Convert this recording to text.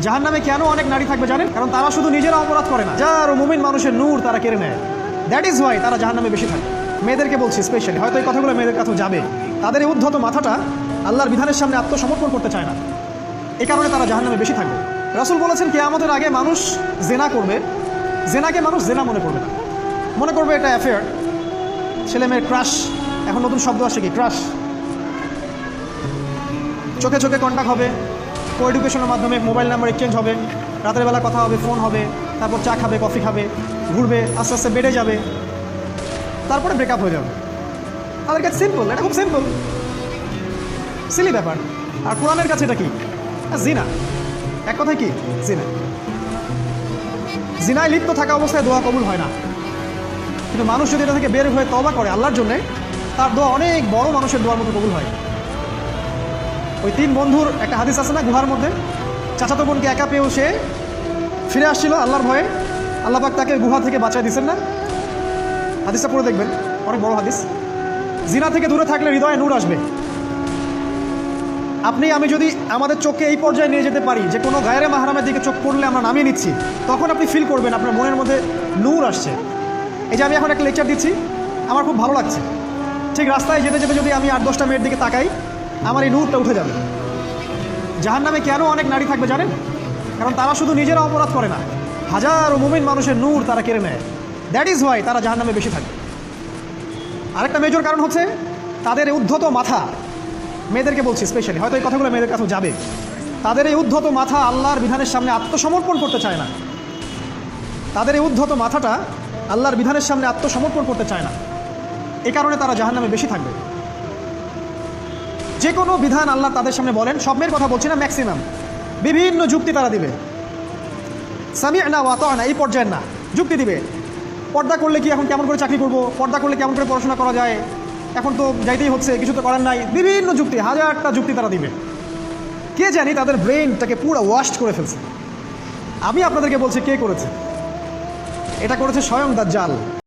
জাহান্নামে কেন অনেক নারী থাকবে জানেন? কারণ তারা শুধু নিজেরা অপরাধ করে না, যার মুমিন মানুষের নূর তারা কেড়ে নেয়। দ্যাট ইজ ওয়াই তারা জাহান্নামে বেশি থাকে। মেয়েদেরকে বলছি স্পেশালি, হয়তো এই কথাগুলো মেয়েদের কাছেও যাবে। তাদের এই উদ্ধত মাথাটা আল্লাহর বিধানের সামনে আত্মসমর্পণ করতে চায় না, এই কারণে তারা জাহান্নামে বেশি থাকবে। রাসূল বলেছেন কিয়ামতের আগে মানুষ জেনা করবে, জেনাকে মানুষ জেনা মনে করবে না, মনে করবে এটা অ্যাফেয়ার, ছেলে মেয়ের ক্রাশ। এখন নতুন শব্দ আসে কি, ক্রাশ। চোখে চোখে কন্ট্যাক্ট হবে, কো এডুকেশনের মাধ্যমে মোবাইল নাম্বার এক্সচেঞ্জ হবে, রাতের বেলা কথা হবে, ফোন হবে, তারপর চা খাবে, কফি খাবে, ঘুরবে, আস্তে আস্তে বেড়ে যাবে, তারপরে ব্রেকআপ হয়ে যাবে। তাদের কাছে সিম্পল, এটা খুব সিম্পল, সিলি ব্যাপার। আর কোরআনের কাছে এটা কি? জিনা। এক কথায় কি? জিনা। জিনায় লিপ্ত থাকা অবস্থায় দোয়া কবুল হয় না, কিন্তু মানুষ যদি এটা থেকে বের হয়ে তওবা করে আল্লাহর জন্যে, তার দোয়া অনেক বড় মানুষের দোয়ার মতো কবুল হয়। ওই তিন বন্ধুর একটা হাদিস আছে না, গুহার মধ্যে চাচাতো বোনকে একা পেয়েও সে ফিরে আসছিল আল্লাহর ভয়ে, আল্লাহ পাক তাকে গুহা থেকে বাঁচায় দিচ্ছেন না? হাদিসটা পড়ে দেখবেন, অনেক বড় হাদিস। জিনা থেকে দূরে থাকলে হৃদয়ে নূর আসবে। আপনি আমি যদি আমাদের চোখকে এই পর্যায়ে নিয়ে যেতে পারি যে কোনো গায়রে মাহরামের দিকে চোখ পড়লে আমরা নামিয়ে নিচ্ছি, তখন আপনি ফিল করবেন আপনার মনের মধ্যে নূর আসছে। এই যে আমি এখন একটা লেকচার দিচ্ছি, আমার খুব ভালো লাগছে, ঠিক রাস্তায় যেতে যেতে যদি আমি 8-10টা মেয়ের দিকে তাকাই, আমার এই নূরটা উঠে যাবে। জাহান্নামে কেন অনেক নারী থাকবে জানেন? কারণ তারা শুধু নিজেরা অপরাধ করে না, হাজারো মুমিন মানুষের নূর তারা কেড়ে নেয়। দ্যাট ইজ ওয়াই তারা জাহান্নামে বেশি থাকে। আরেকটা মেজর কারণ হচ্ছে তাদের এই উদ্ধত মাথা। মেয়েদেরকে বলছি স্পেশালি, হয়তো এই কথাগুলো মেয়েদের কাছেও যাবে। তাদের এই উদ্ধত মাথা আল্লাহর বিধানের সামনে আত্মসমর্পণ করতে চায় না। তাদের এই উদ্ধত মাথাটা আল্লাহর বিধানের সামনে আত্মসমর্পণ করতে চায় না, এই কারণে তারা জাহান্নামে বেশি থাকবে। যে কোনো বিধান আল্লাহ তাদের সামনে বলেন, সব মেয়ের কথা বলছি না, ম্যাক্সিমাম বিভিন্ন যুক্তি তারা দিবে। সামি'না ওয়া আতা'না এই পর্যায়ের না, যুক্তি দিবে। পর্দা করলে কি এখন কেমন করে চাকরি করব, পর্দা করলে কেমন করে পড়াশোনা করা যায়, এখন তো যাইতেই হচ্ছে, কিছু তো করার নাই, বিভিন্ন যুক্তি, হাজারটা যুক্তি তারা দিবে। কে জানি তাদের ব্রেনটাকে পুরো ওয়াশ করে ফেলছে। আমি আপনাদেরকে বলছি কে করেছে? এটা করেছে স্বয়ং দাজ্জাল।